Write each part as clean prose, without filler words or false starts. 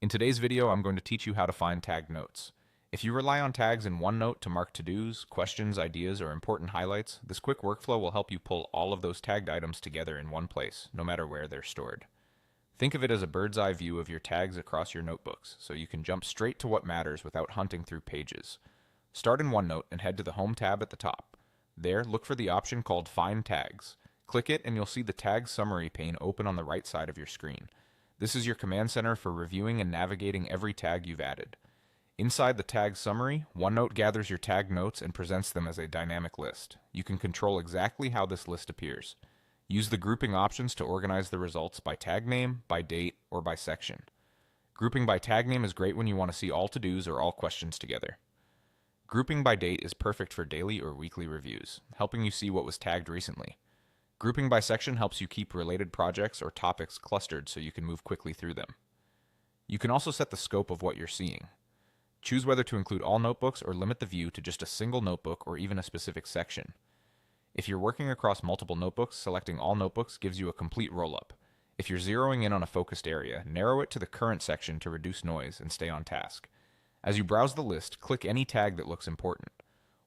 In today's video, I'm going to teach you how to find tagged notes. If you rely on tags in OneNote to mark to-dos, questions, ideas, or important highlights, this quick workflow will help you pull all of those tagged items together in one place, no matter where they're stored. Think of it as a bird's eye view of your tags across your notebooks, so you can jump straight to what matters without hunting through pages. Start in OneNote and head to the Home tab at the top. There, look for the option called Find Tags. Click it and you'll see the Tag Summary pane open on the right side of your screen. This is your command center for reviewing and navigating every tag you've added. Inside the tag summary, OneNote gathers your tag notes and presents them as a dynamic list. You can control exactly how this list appears. Use the grouping options to organize the results by tag name, by date, or by section. Grouping by tag name is great when you want to see all to-dos or all questions together. Grouping by date is perfect for daily or weekly reviews, helping you see what was tagged recently. Grouping by section helps you keep related projects or topics clustered so you can move quickly through them. You can also set the scope of what you're seeing. Choose whether to include all notebooks or limit the view to just a single notebook or even a specific section. If you're working across multiple notebooks, selecting all notebooks gives you a complete roll-up. If you're zeroing in on a focused area, narrow it to the current section to reduce noise and stay on task. As you browse the list, click any tag that looks important.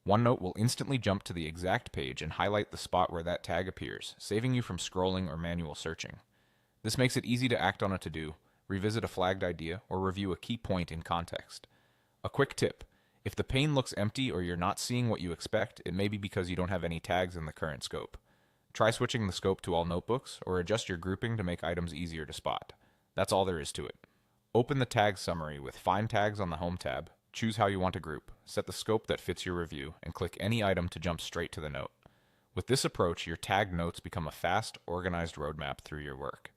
OneNote will instantly jump to the exact page and highlight the spot where that tag appears, saving you from scrolling or manual searching. This makes it easy to act on a to-do, revisit a flagged idea, or review a key point in context. A quick tip: if the pane looks empty or you're not seeing what you expect, it may be because you don't have any tags in the current scope. Try switching the scope to all notebooks, or adjust your grouping to make items easier to spot. That's all there is to it. Open the tag summary with Find Tags on the Home tab. Choose how you want to group, set the scope that fits your review, and click any item to jump straight to the note. With this approach, your tagged notes become a fast, organized roadmap through your work.